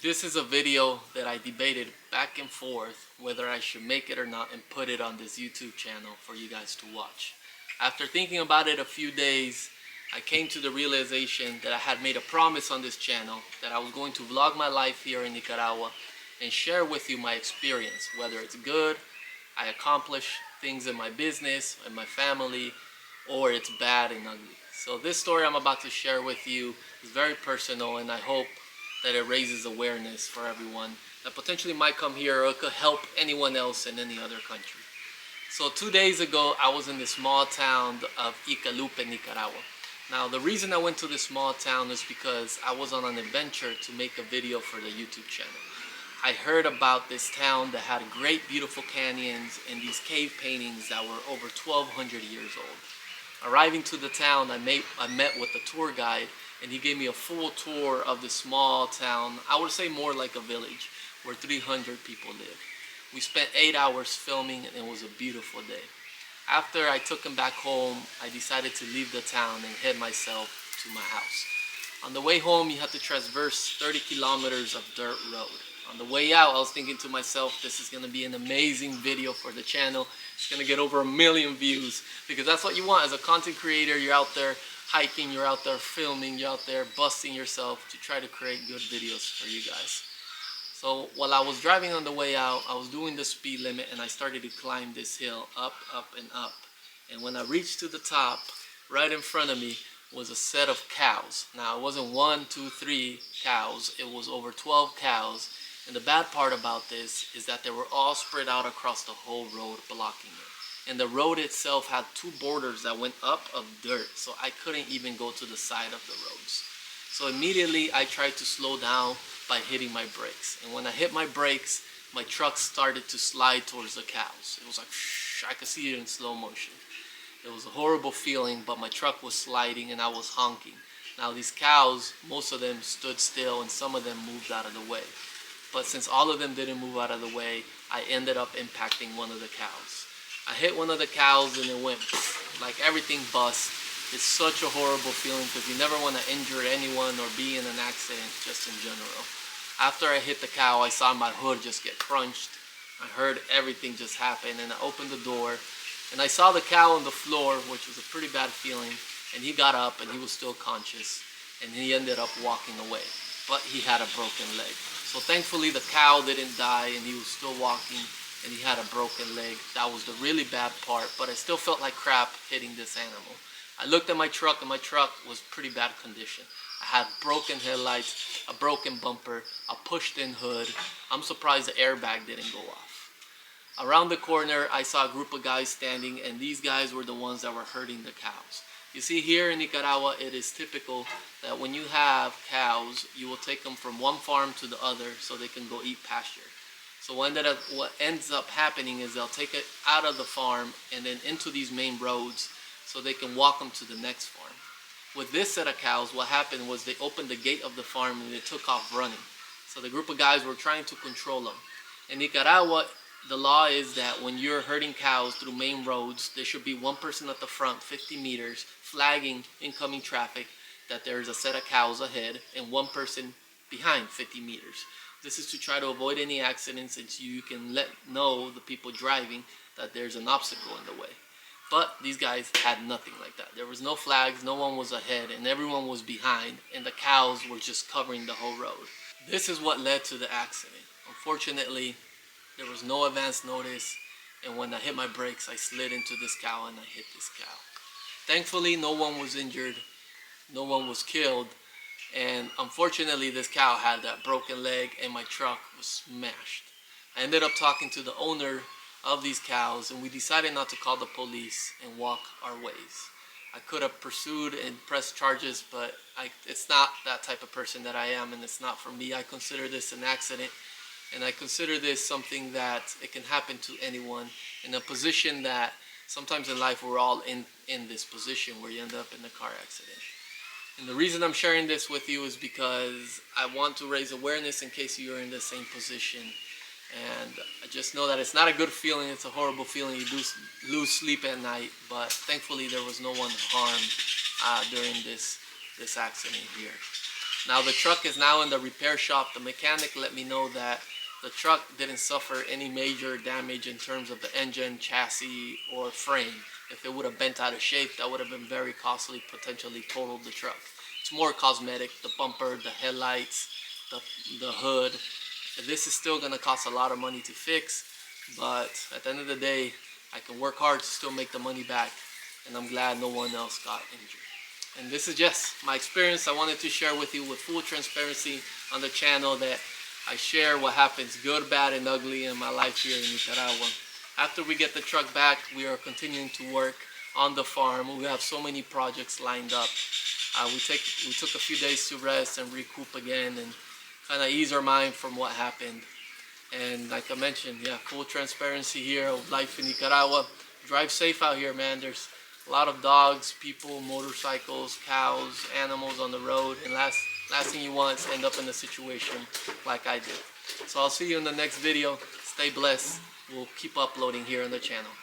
This is a video that I debated back and forth whether I should make it or not and put it on this YouTube channel for you guys to watch. After thinking about it a few days, I came to the realization that I had made a promise on this channel that I was going to vlog my life here in Nicaragua and share with you my experience, whether it's good, I accomplish things in my business, in my family, or it's bad and ugly. So this story I'm about to share with you is very personal, and I hope that it raises awareness for everyone that potentially might come here or could help anyone else in any other country. So 2 days ago, I was in the small town of Icalupe, Nicaragua. Now, the reason I went to this small town is because I was on an adventure to make a video for the YouTube channel. I heard about this town that had great, beautiful canyons and these cave paintings that were over 1,200 years old. Arriving to the town, I met with the tour guide, and he gave me a full tour of the small town. I would say more like a village where 300 people live. We spent 8 hours filming, and it was a beautiful day. After I took him back home, I decided to leave the town and head myself to my house. On the way home, you have to traverse 30 kilometers of dirt road. On the way out, I was thinking to myself, this is going to be an amazing video for the channel. It's going to get over 1 million views, because that's what you want as a content creator. You're out there hiking, you're out there filming, you're out there busting yourself to try to create good videos for you guys. So while I was driving on the way out, I was doing the speed limit, and I started to climb this hill up, up, and up. And when I reached to the top, right in front of me was a set of cows. Now, it wasn't 1, 2, 3 cows. It was over 12 cows. And the bad part about this is that they were all spread out across the whole road, blocking it. And the road itself had 2 borders that went up of dirt, so I couldn't even go to the side of the roads. So immediately I tried to slow down by hitting my brakes. And when I hit my brakes, my truck started to slide towards the cows. It was like, I could see it in slow motion. It was a horrible feeling, but my truck was sliding and I was honking. Now these cows, most of them stood still and some of them moved out of the way. But since all of them didn't move out of the way, I ended up impacting one of the cows. I hit one of the cows and it went like everything bust. It's such a horrible feeling because you never want to injure anyone or be in an accident just in general. After I hit the cow, I saw my hood just get crunched. I heard everything just happen, and I opened the door and I saw the cow on the floor, which was a pretty bad feeling, and he got up and he was still conscious, and he ended up walking away, but he had a broken leg. So thankfully the cow didn't die and he was still walking, and he had a broken leg. That was the really bad part, but I still felt like crap hitting this animal. I looked at my truck, and my truck was pretty bad condition. I had broken headlights, a broken bumper, a pushed-in hood. I'm surprised the airbag didn't go off. Around the corner, I saw a group of guys standing, and these guys were the ones that were herding the cows. You see, here in Nicaragua, it is typical that when you have cows, you will take them from one farm to the other so they can go eat pasture. So what ends up happening is they'll take it out of the farm and then into these main roads so they can walk them to the next farm. With this set of cows, what happened was they opened the gate of the farm and they took off running. So the group of guys were trying to control them. In Nicaragua, the law is that when you're herding cows through main roads, there should be one person at the front, 50 meters, flagging incoming traffic that there's a set of cows ahead, and one person behind 50 meters. This is to try to avoid any accidents, and so you can let know the people driving that there's an obstacle in the way. But these guys had nothing like that. There was no flags, no one was ahead, and everyone was behind, and the cows were just covering the whole road. This is what led to the accident. Unfortunately, there was no advance notice, and when I hit my brakes, I slid into this cow and I hit this cow. Thankfully, no one was injured, no one was killed, and unfortunately, this cow had that broken leg and my truck was smashed. I ended up talking to the owner of these cows, and we decided not to call the police and walk our ways. I could have pursued and pressed charges, but it's not that type of person that I am, and it's not for me. I consider this an accident, and I consider this something that it can happen to anyone in a position that sometimes in life we're all in this position where you end up in a car accident. And the reason I'm sharing this with you is because I want to raise awareness in case you're in the same position. And I just know that it's not a good feeling. It's a horrible feeling. You do lose sleep at night, but thankfully there was no one harmed during this accident here. Now the truck is now in the repair shop. The mechanic let me know that the truck didn't suffer any major damage in terms of the engine, chassis, or frame. If it would have bent out of shape, that would have been very costly, potentially totaled the truck. It's more cosmetic, the bumper, the headlights, the hood. This is still gonna cost a lot of money to fix, but at the end of the day, I can work hard to still make the money back, and I'm glad no one else got injured. And this is just my experience I wanted to share with you with full transparency on the channel, that I share what happens good, bad, and ugly in my life here in Nicaragua. After we get the truck back, we are continuing to work on the farm. We have so many projects lined up. We took a few days to rest and recoup again and kind of ease our mind from what happened. And like I mentioned, yeah, full transparency here of life in Nicaragua. Drive safe out here, man. There's a lot of dogs, people, motorcycles, cows, animals on the road, and last thing you want is to end up in a situation like I did. So I'll see you in the next video. Stay blessed. We'll keep uploading here on the channel.